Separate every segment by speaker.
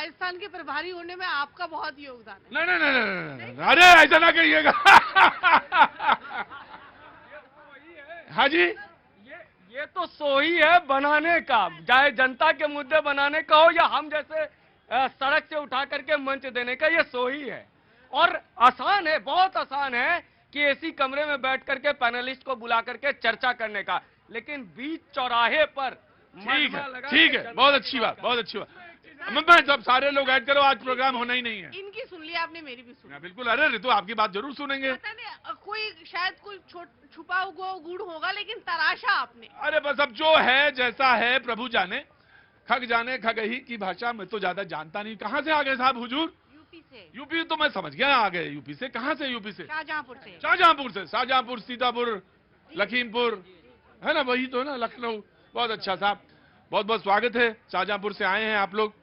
Speaker 1: राजस्थान के प्रभारी होने में आपका बहुत योगदान है।
Speaker 2: नहीं नहीं नहीं नहीं, नहीं। अरे ऐसा ना कहिएगा। हाँ जी,
Speaker 3: ये तो सोही है बनाने का, चाहे जनता के मुद्दे बनाने का हो या हम जैसे सड़क से उठा करके मंच देने का, ये सोही है। और आसान है, बहुत आसान है कि एसी कमरे में बैठ करके पैनलिस्ट को बुला करके चर्चा करने का, लेकिन बीच चौराहे पर
Speaker 2: ठीक है, बहुत अच्छी बात, बहुत अच्छी बात। मैं जब सारे लोग ऐड करो, आज प्रोग्राम होना ही नहीं है।
Speaker 1: इनकी सुन लिया आपने, मेरी भी सुन।
Speaker 2: बिल्कुल, अरे ऋतु आपकी बात जरूर सुनेंगे।
Speaker 1: पता नहीं कोई शायद कोई छुपा हुआ गुड़ होगा, लेकिन तराशा आपने।
Speaker 2: अरे बस अब जो है जैसा है प्रभु जाने, खग जाने खगही की भाषा में तो ज्यादा जानता नहीं। कहाँ से आ गए साहब हुजूर?
Speaker 1: यूपी से।
Speaker 2: यूपी तो मैं समझ गया आ गए यूपी से। कहाँ से? यूपी से
Speaker 1: शाहजहांपुर से।
Speaker 2: शाहजहांपुर से, शाहजहांपुर, सीतापुर, लखीमपुर, है ना, वही तो है ना, लखनऊ। बहुत अच्छा साहब, बहुत बहुत स्वागत है। शाहजहांपुर से आए हैं आप लोग,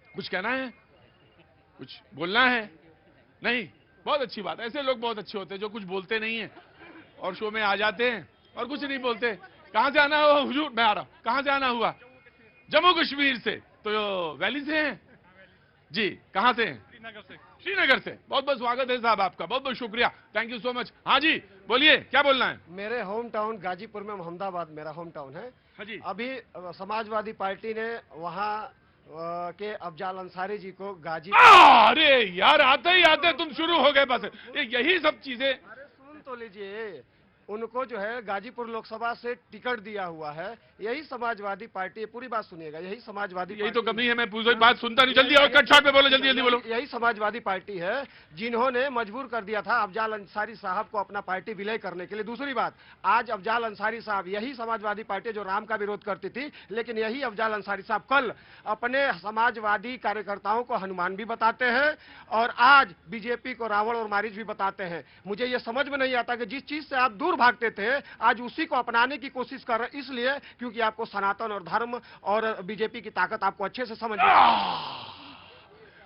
Speaker 2: कुछ कहना है, कुछ बोलना है? नहीं, बहुत अच्छी बात। ऐसे लोग बहुत अच्छे होते हैं जो कुछ बोलते नहीं है और शो में आ जाते हैं और कुछ नहीं बोलते। कहां से आना हुआ हुजूर? मैं आ रहा हूं। कहां से आना हुआ? जम्मू कश्मीर से। तो वैली से हैं जी? कहां से हैं?
Speaker 4: श्रीनगर से।
Speaker 2: श्रीनगर से। बहुत बहुत स्वागत है साहब आपका, बहुत बहुत शुक्रिया, थैंक यू सो मच। हाँ जी बोलिए, क्या बोलना है?
Speaker 5: मेरे होम टाउन गाजीपुर में, मोहम्मदाबाद मेरा होम टाउन है।
Speaker 2: हाँ जी।
Speaker 5: अभी समाजवादी पार्टी ने वहाँ के अफजाल अंसारी जी को
Speaker 2: अरे यार, आते ही आते तुम शुरू हो गए बस। यही सब चीजें।
Speaker 5: अरे सुन तो लीजिए, उनको जो है गाजीपुर लोकसभा से टिकट दिया हुआ है, यही समाजवादी पार्टी है। पूरी बात सुनिएगा, यही समाजवादी
Speaker 2: यही तो कमी है, मैं पूरी बात सुनता नहीं। जल्दी और कट शॉट में बोलो, जल्दी जल्दी बोलो।
Speaker 5: यही समाजवादी पार्टी है जिन्होंने मजबूर कर दिया था अफजाल अंसारी साहब को अपना पार्टी विलय करने के लिए। दूसरी बात, आज अफजाल अंसारी साहब, यही समाजवादी पार्टी जो राम का विरोध करती थी, लेकिन यही अफजाल अंसारी साहब कल अपने समाजवादी कार्यकर्ताओं को हनुमान भी बताते हैं और आज बीजेपी को रावण और मारीच भी बताते हैं। मुझे ये समझ में नहीं आता कि जिस चीज से आप दूर भागते थे, आज उसी को अपनाने की कोशिश कर रहे, इसलिए क्योंकि आपको सनातन और धर्म और बीजेपी की ताकत आपको अच्छे से समझ में।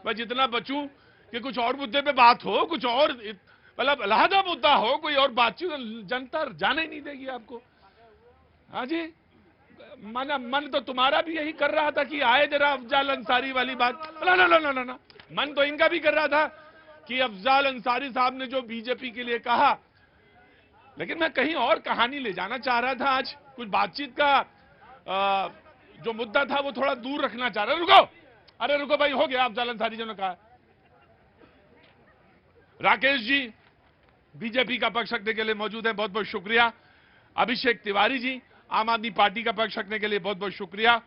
Speaker 2: मैं जितना बचूं कि कुछ और मुद्दे पे बात हो, कुछ और मतलब अलहदा मुद्दा हो, कोई और बातचीत, जनता जाने ही नहीं देगी आपको। हाँ जी, मन तो तुम्हारा भी यही कर रहा था कि आए जरा अफजाल अंसारी वाली बात। ना, मन तो इनका भी कर रहा था कि अफजाल अंसारी साहब ने जो बीजेपी के लिए कहा, लेकिन मैं कहीं और कहानी ले जाना चाह रहा था। आज कुछ बातचीत का जो मुद्दा था वो थोड़ा दूर रखना चाह रहा। रुको, अरे रुको भाई, हो गया। अफजाल अंसारी जी ने कहा। राकेश जी बीजेपी का पक्ष रखने के लिए मौजूद है, बहुत बहुत शुक्रिया। अभिषेक तिवारी जी आम आदमी पार्टी का पक्ष रखने के लिए बहुत बहुत शुक्रिया।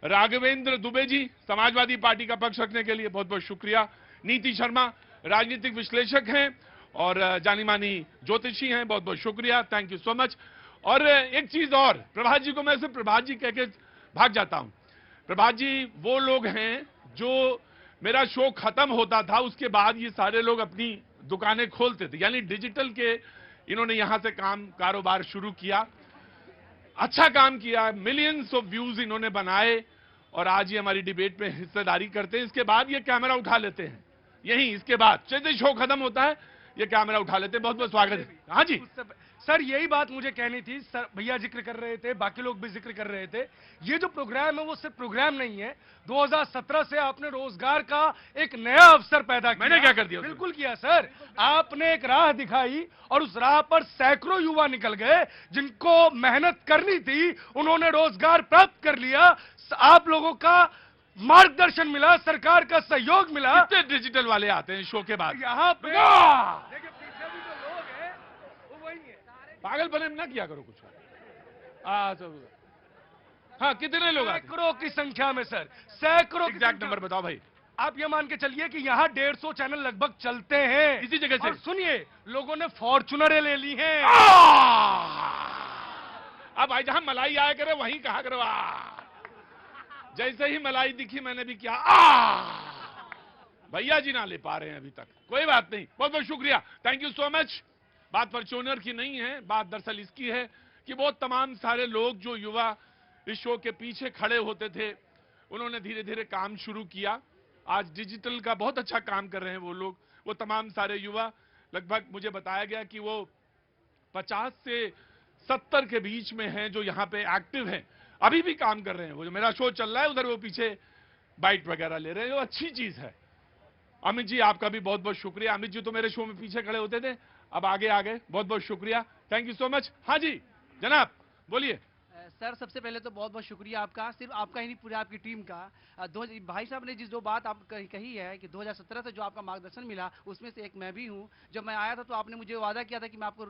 Speaker 2: राघवेंद्र दुबे जी समाजवादी पार्टी का पक्ष रखने के लिए बहुत बहुत शुक्रिया। नीति शर्मा राजनीतिक विश्लेषक हैं और जानी मानी ज्योतिषी हैं, बहुत बहुत शुक्रिया, थैंक यू सो मच। और एक चीज और, प्रभात जी को मैं सिर्फ प्रभात जी कह के भाग जाता हूं। प्रभात जी वो लोग हैं जो मेरा शो खत्म होता था उसके बाद ये सारे लोग अपनी दुकानें खोलते थे, यानी डिजिटल के इन्होंने यहां से कारोबार शुरू किया, अच्छा काम किया, मिलियंस ऑफ व्यूज इन्होंने बनाए और आज ये हमारी डिबेट में हिस्सेदारी करते हैं। इसके बाद ये कैमरा उठा लेते हैं, यही इसके बाद जैसे शो खत्म होता है ये कैमरा उठा लेते हैं। बहुत बहुत स्वागत है। हाँ जी
Speaker 3: सर, यही बात मुझे कहनी थी। सर भैया जिक्र कर रहे थे, बाकी लोग भी जिक्र कर रहे थे, ये जो प्रोग्राम है वो सिर्फ प्रोग्राम नहीं है। 2017 से आपने रोजगार का एक नया अवसर पैदा किया।
Speaker 2: मैंने क्या कर दिया?
Speaker 3: बिल्कुल किया सर, आपने एक राह दिखाई और उस राह पर सैकड़ों युवा निकल गए जिनको मेहनत करनी थी, उन्होंने रोजगार प्राप्त कर लिया। आप लोगों का मार्गदर्शन मिला, सरकार का सहयोग मिला।
Speaker 2: कितने डिजिटल वाले आते हैं शो के बाद
Speaker 3: यहाँ पे
Speaker 2: देखिए, पीछे भी जो लोग हैं वो वही है। पागलपन ना किया करो कुछ। हाँ, कितने लोग आते हैं?
Speaker 3: सैकड़ों की संख्या में सर, सैकड़ों।
Speaker 2: एग्जैक्ट नंबर बताओ भाई।
Speaker 3: आप ये मान के चलिए कि यहाँ 150 चैनल लगभग चलते हैं
Speaker 2: इसी जगह से।
Speaker 3: और सुनिए, लोगों ने फॉर्चुनरें ले ली हैं।
Speaker 2: अब भाई जहां मलाई आया करे वहीं कहा करो जैसे ही मलाई दिखी मैंने भी किया। भैया जी ना ले पा रहे हैं अभी तक, कोई बात नहीं, बहुत बहुत शुक्रिया, थैंक यू सो मच। बात फॉर्च्यूनर की नहीं है, बात दरअसल इसकी है कि बहुत तमाम सारे लोग जो युवा इस शो के पीछे खड़े होते थे, उन्होंने धीरे धीरे काम शुरू किया। आज डिजिटल का बहुत अच्छा काम कर रहे हैं वो लोग, वो तमाम सारे युवा। लगभग मुझे बताया गया कि वो 50 से 70 के बीच में हैं जो यहाँ पे एक्टिव हैं, अभी भी काम कर रहे हैं। वो जो मेरा शो चल रहा है उधर वो पीछे बाइट वगैरह ले रहे हैं, वो अच्छी चीज है। अमित जी आपका भी बहुत बहुत शुक्रिया। अमित जी तो मेरे शो में पीछे खड़े होते थे, अब आगे आ गए, बहुत बहुत शुक्रिया, थैंक यू सो मच। हाँ जी जनाब बोलिए।
Speaker 4: सर सबसे पहले तो बहुत बहुत शुक्रिया आपका, सिर्फ आपका ही नहीं पूरे आपकी टीम का। भाई साहब ने जो बात आप कही है कि 2017 से जो आपका मार्गदर्शन मिला उसमें से एक मैं भी हूं। जब मैं आया था तो आपने मुझे वादा किया था कि मैं आपको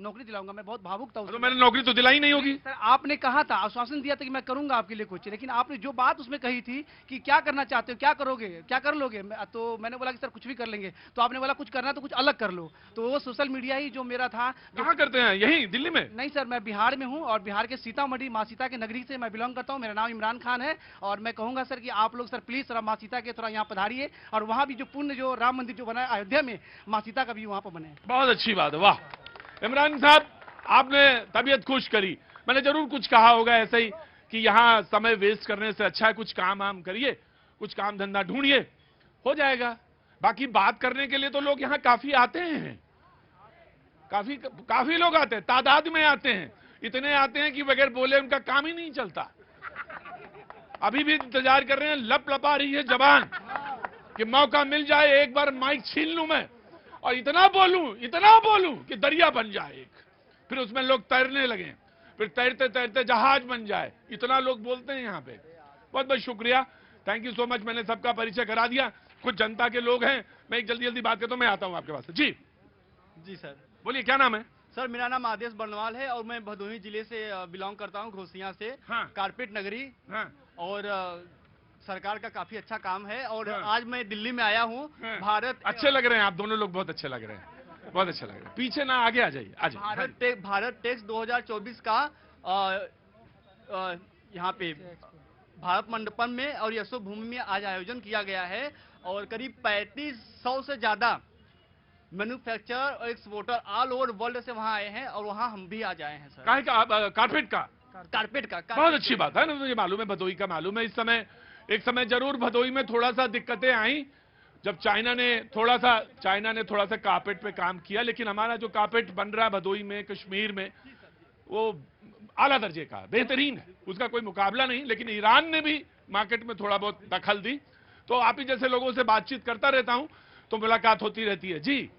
Speaker 4: नौकरी दिलाऊंगा, मैं बहुत भावुक था
Speaker 2: तो
Speaker 4: उसमें।
Speaker 2: मैंने नौकरी तो दिलाई नहीं होगी।
Speaker 4: सर आपने कहा था, आश्वासन दिया था कि मैं करूंगा आपके लिए कुछ, लेकिन आपने जो बात उसमें कही थी कि क्या करना चाहते हो, क्या करोगे, क्या कर लोगे, तो मैंने बोला कि सर कुछ भी कर लेंगे। तो आपने बोला कुछ करना तो कुछ अलग कर लो। तो वो सोशल मीडिया ही जो मेरा था।
Speaker 2: कहाँ करते हैं, यहीं दिल्ली में?
Speaker 4: नहीं सर, मैं बिहार में हूं और बिहार के सीतामढ़ी माँ सीता के नगरी से मैं बिलोंग करता हूं। मेरा नाम इमरान खान है और मैं कहूंगा सर कि आप लोग सर प्लीज थोड़ा माँ सीता के थोड़ा यहाँ पधारिए और वहां भी जो पुण्य जो राम मंदिर जो बना है अयोध्या में, माँ सीता का भी वहां पर बने।
Speaker 2: बहुत अच्छी बात है, वाह। इमरान साहब आपने तबीयत खुश करी। मैंने जरूर कुछ कहा होगा ऐसे ही कि यहाँ समय वेस्ट करने से अच्छा है कुछ काम आम करिए, कुछ काम धंधा ढूंढिए, हो जाएगा। बाकी बात करने के लिए तो लोग यहाँ काफी आते हैं, काफी लोग आते हैं, तादाद में आते हैं, इतने आते हैं कि बगैर बोले उनका काम ही नहीं चलता। अभी भी इंतजार कर रहे हैं, लप लपा रही है जबान कि मौका मिल जाए एक बार माइक छीन लूं मैं और इतना बोलूं कि दरिया बन जाए एक, फिर उसमें लोग तैरने लगे, फिर तैरते तैरते जहाज बन जाए। इतना लोग बोलते हैं यहाँ पे। बहुत बहुत शुक्रिया, थैंक यू सो मच। मैंने सबका परिचय करा दिया, कुछ जनता के लोग हैं, मैं एक जल्दी बात करता हूं, मैं आता हूं आपके पास। जी
Speaker 4: सर
Speaker 2: बोलिए, क्या नाम है?
Speaker 4: सर मेरा नाम आदेश बर्नवाल है और मैं भदोही जिले से बिलोंग करता हूँ, घोसिया से।
Speaker 2: हाँ।
Speaker 4: कारपेट नगरी।
Speaker 2: हाँ।
Speaker 4: और सरकार का काफी अच्छा काम है और
Speaker 2: हाँ।
Speaker 4: आज मैं दिल्ली में आया हूँ।
Speaker 2: हाँ।
Speaker 4: भारत
Speaker 2: अच्छे लग रहे हैं आप दोनों लोग, बहुत अच्छे लग रहे हैं, बहुत अच्छा लग रहा है। पीछे ना, आगे आ जाइए, आ जाइए।
Speaker 4: भारत टेक्स 2024 का यहाँ पे भारत मंडपम में और यशो भूमि में आज आयोजन किया गया है और करीब 3500 से ज्यादा मैन्युफैक्चरर और एक्सपोर्टर ऑल ओवर वर्ल्ड से वहां आए हैं और वहां हम भी आज आए हैं सर।
Speaker 2: काहे का? कारपेट का?
Speaker 4: कारपेट का
Speaker 2: बहुत अच्छी बात है ना, मुझे मालूम है, भदोही का मालूम है। इस समय एक समय जरूर भदोही में थोड़ा सा दिक्कतें आई जब चाइना ने थोड़ा सा कारपेट पे काम किया, लेकिन हमारा जो कारपेट बन रहा है भदोही में, कश्मीर में, वो आला दर्जे का बेहतरीन है, उसका कोई मुकाबला नहीं। लेकिन ईरान ने भी मार्केट में थोड़ा बहुत दखल दी। तो आप ही जैसे लोगों से बातचीत करता रहता हूं तो मुलाकात होती रहती है। जी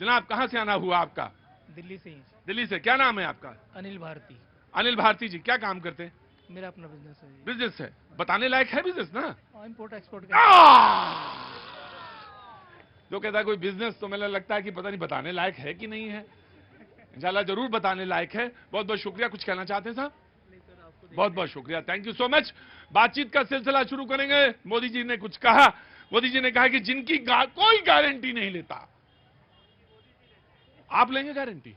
Speaker 2: जनाब, कहां से आना हुआ आपका?
Speaker 6: दिल्ली से ही।
Speaker 2: दिल्ली से। क्या नाम है आपका?
Speaker 6: अनिल भारती।
Speaker 2: अनिल भारती जी, क्या काम करते हैं?
Speaker 6: मेरा अपना बिजनेस है।
Speaker 2: बिजनेस है, बताने लायक है बिजनेस ना?
Speaker 6: इंपोर्ट एक्सपोर्ट का।
Speaker 2: जो कहता है कोई बिजनेस, तो मुझे लगता है कि पता नहीं बताने लायक है कि नहीं है। इंशाल्लाह जरूर बताने लायक है। बहुत बहुत शुक्रिया। कुछ कहना चाहते हैं साहब? बहुत बहुत शुक्रिया, थैंक यू सो मच। बातचीत का सिलसिला शुरू करेंगे। मोदी जी ने कुछ कहा। मोदी जी ने कहा कि जिनकी कोई गारंटी नहीं लेता, आप लेंगे गारंटी?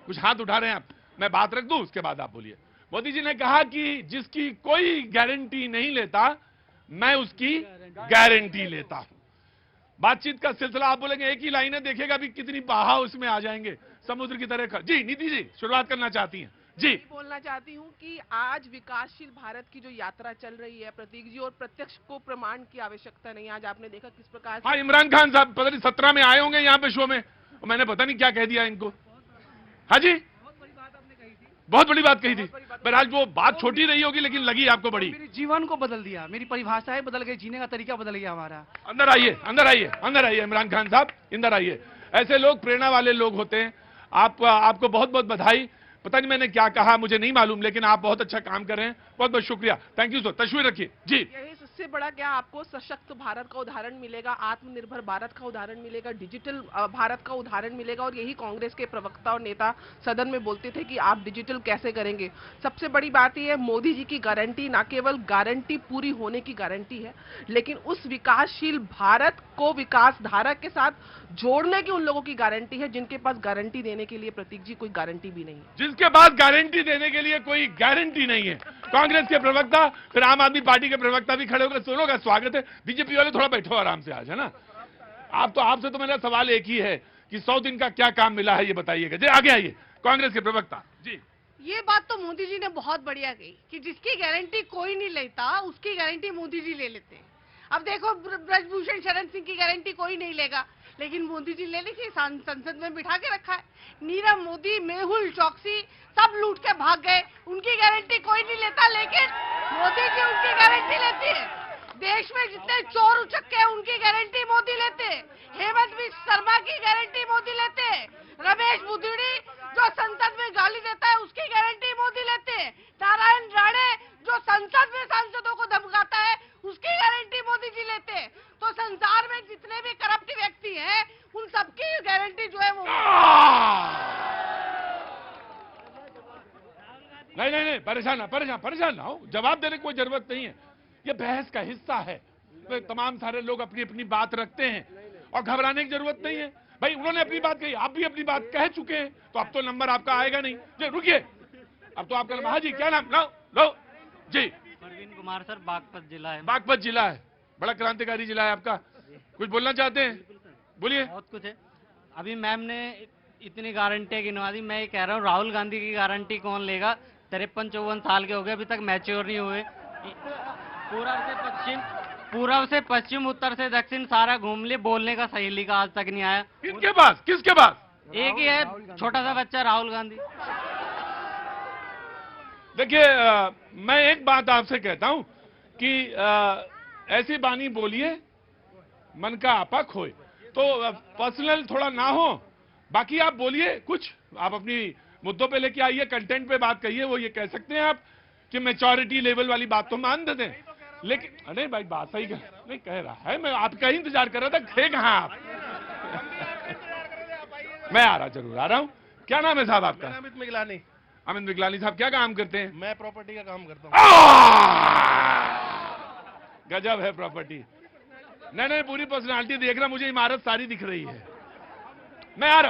Speaker 2: कुछ हाथ उठा रहे हैं आप, मैं बात रख दूं उसके बाद आप बोलिए। मोदी जी ने कहा कि जिसकी कोई गारंटी नहीं लेता, मैं उसकी गारंटी लेता हूं। बातचीत का सिलसिला, आप बोलेंगे एक ही लाइन है, देखिएगा भी कितनी बहाव उसमें आ जाएंगे, समुद्र की तरह। जी नीति जी शुरुआत करना चाहती हैं? जी
Speaker 1: बोलना चाहती हूँ कि आज विकासशील भारत की जो यात्रा चल रही है प्रतीक जी, और प्रत्यक्ष को प्रमाण की आवश्यकता नहीं। आज आपने देखा किस प्रकार से।
Speaker 2: हाँ, इमरान खान साहब पता नहीं 17 में आए होंगे यहाँ पे शो में, मैंने पता नहीं क्या कह दिया इनको। हाँ जी, बहुत बड़ी बात कही थी। बहरहाल वो बात छोटी रही होगी लेकिन लगी आपको बड़ी।
Speaker 4: मेरे जीवन को बदल दिया, मेरी परिभाषाएं बदल गई, जीने का तरीका बदल गया हमारा।
Speaker 2: अंदर आइए, अंदर आइए, अंदर आइए इमरान खान साहब, अंदर आइए। ऐसे लोग प्रेरणा वाले लोग होते हैं। आपको बहुत बहुत बधाई। पता नहीं मैंने क्या कहा, मुझे नहीं मालूम, लेकिन आप बहुत अच्छा काम कर रहे हैं। बहुत बहुत शुक्रिया, थैंक यू सर। तस्वीर रखिए जी।
Speaker 1: यही सबसे बड़ा क्या आपको सशक्त भारत का उदाहरण मिलेगा, आत्मनिर्भर भारत का उदाहरण मिलेगा, डिजिटल भारत का उदाहरण मिलेगा। और यही कांग्रेस के प्रवक्ता और नेता सदन में बोलते थे कि आप डिजिटल कैसे करेंगे। सबसे बड़ी बात यह है, मोदी जी की गारंटी ना केवल गारंटी पूरी होने की गारंटी है, लेकिन उस विकासशील भारत को विकास धारा के साथ जोड़ने की उन लोगों की गारंटी है जिनके पास गारंटी देने के लिए प्रतीक जी कोई गारंटी भी नहीं है।
Speaker 2: जिनके पास गारंटी देने के लिए कोई गारंटी नहीं है। कांग्रेस के प्रवक्ता, फिर आम आदमी पार्टी के प्रवक्ता भी खड़े होकर सुनो का स्वागत है। बीजेपी वाले थोड़ा बैठो आराम से आज, है ना? आपसे तो मेरा सवाल एक ही है कि 100 दिन का क्या काम मिला है, ये बताइएगा। जी आगे आइए, कांग्रेस के प्रवक्ता जी।
Speaker 1: ये बात तो मोदी जी ने बहुत बढ़िया कही कि जिसकी गारंटी कोई नहीं लेता उसकी गारंटी मोदी जी ले लेते हैं।
Speaker 7: अब देखो ब्रजभूषण शरण सिंह की गारंटी कोई नहीं लेगा, लेकिन मोदी जी ले लीजिए, संसद में बिठा के रखा है। नीरव मोदी, मेहुल चौकसी सब लूट के भाग गए, उनकी गारंटी कोई नहीं लेता, लेकिन मोदी जी उनकी गारंटी लेती है। देश में जितने चोर उचक्के हैं उनकी गारंटी मोदी लेते, हेमंत बिश्व शर्मा की गारंटी मोदी लेते, रमेश बुद्धड़ी जो संसद में गाली देता है उसकी गारंटी मोदी लेते, नारायण राणे जो संसद में सांसदों को धमकाता है उसकी गारंटी मोदी जी लेते। तो संसार में जितने भी करप्ट व्यक्ति हैं उन सबकी गारंटी जो है वो
Speaker 2: नहीं, परेशान ना हो, जवाब देने की कोई जरूरत नहीं है, ये बहस का हिस्सा है। तो तमाम सारे लोग अपनी अपनी बात रखते हैं और घबराने की जरूरत नहीं है। भाई उन्होंने अपनी बात कही, आप भी अपनी बात कह चुके हैं, तो अब तो नंबर आपका आएगा नहीं। जी रुकिए, अब तो आपका हाँ जी क्या नाम, लो जी।
Speaker 8: परवीन कुमार सर, बागपत जिला है।
Speaker 2: बागपत जिला है, बड़ा क्रांतिकारी जिला है आपका, कुछ बोलना चाहते हैं? बोलिए।
Speaker 8: बहुत कुछ है। अभी मैम ने इतनी गारंटी गिनवा दी, मैं ये कह रहा हूँ राहुल गांधी की गारंटी कौन लेगा? 53-54 साल के हो गए, अभी तक मैच्योर नहीं हुए। पूर्व से पश्चिम, उत्तर से दक्षिण सारा घूम लिए, बोलने का सहेली का आज तक नहीं आया।
Speaker 2: किसके पास?
Speaker 8: एक ही है, छोटा सा बच्चा राहुल गांधी।
Speaker 2: देखिए मैं एक बात आपसे कहता हूं कि ऐसी बानी बोलिए मन का आपा खोए, तो पर्सनल थोड़ा ना हो, बाकी आप बोलिए कुछ, आप अपनी मुद्दों पे लेके आइए, कंटेंट पे बात कहिए। वो ये कह सकते हैं आप कि मैच्योरिटी लेवल वाली बात तो मान देते हैं, लेकिन नहीं भाई बात सही नहीं कह रहा है, मैं आपका ही इंतजार कर रहा था, थे कहां आप? मैं आ रहा, जरूर आ रहा हूं। क्या नाम है साहब आपका?
Speaker 9: अमित मिगलानी।
Speaker 2: अमित मिगलानी साहब क्या काम करते हैं?
Speaker 9: मैं प्रॉपर्टी का काम करता हूँ।
Speaker 2: गजब है प्रॉपर्टी। नहीं, पूरी पर्सनालिटी देख रहा, मुझे इमारत सारी दिख रही है। मैं आ रहा,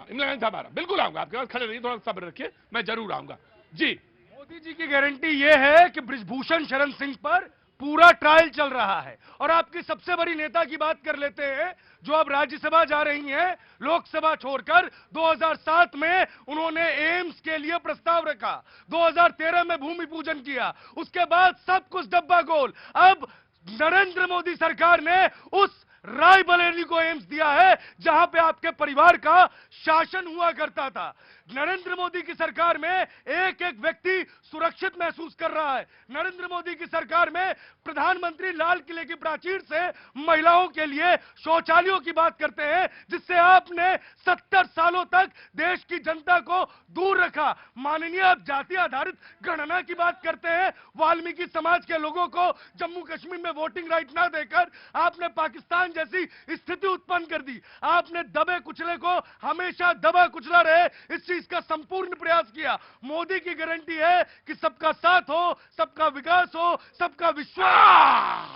Speaker 2: इमरान साहब आ रहा, बिल्कुल आऊंगा आपके पास, खड़े रहिए, थोड़ा सब्र रखिए, मैं जरूर आऊंगा जी।
Speaker 3: मोदी जी की गारंटी ये है कि ब्रजभूषण शरण सिंह पर पूरा ट्रायल चल रहा है। और आपकी सबसे बड़ी नेता की बात कर लेते हैं, जो अब राज्यसभा जा रही हैं, लोकसभा छोड़कर। 2007 में उन्होंने एम्स के लिए प्रस्ताव रखा, 2013 में भूमि पूजन किया, उसके बाद सब कुछ डब्बा गोल। अब नरेंद्र मोदी सरकार ने उस रायबरेली को एम्स दिया है जहां पे आपके परिवार का शासन हुआ करता था। नरेंद्र मोदी की सरकार में एक एक व्यक्ति सुरक्षित महसूस कर रहा है। नरेंद्र मोदी की सरकार में प्रधानमंत्री लाल किले की प्राचीर से महिलाओं के लिए शौचालयों की बात करते हैं, जिससे आपने 70 सालों तक देश की जनता को दूर रखा। माननीय, आप जाति आधारित गणना की बात करते हैं, वाल्मीकि समाज के लोगों को जम्मू कश्मीर में वोटिंग राइट ना देकर आपने पाकिस्तान जैसी स्थिति उत्पन्न कर दी। आपने दबे कुचले को हमेशा दबा कुचला रहे, इस चीज का संपूर्ण प्रयास किया। मोदी की गारंटी है कि सबका साथ हो, सबका विकास हो, सबका विश्वास।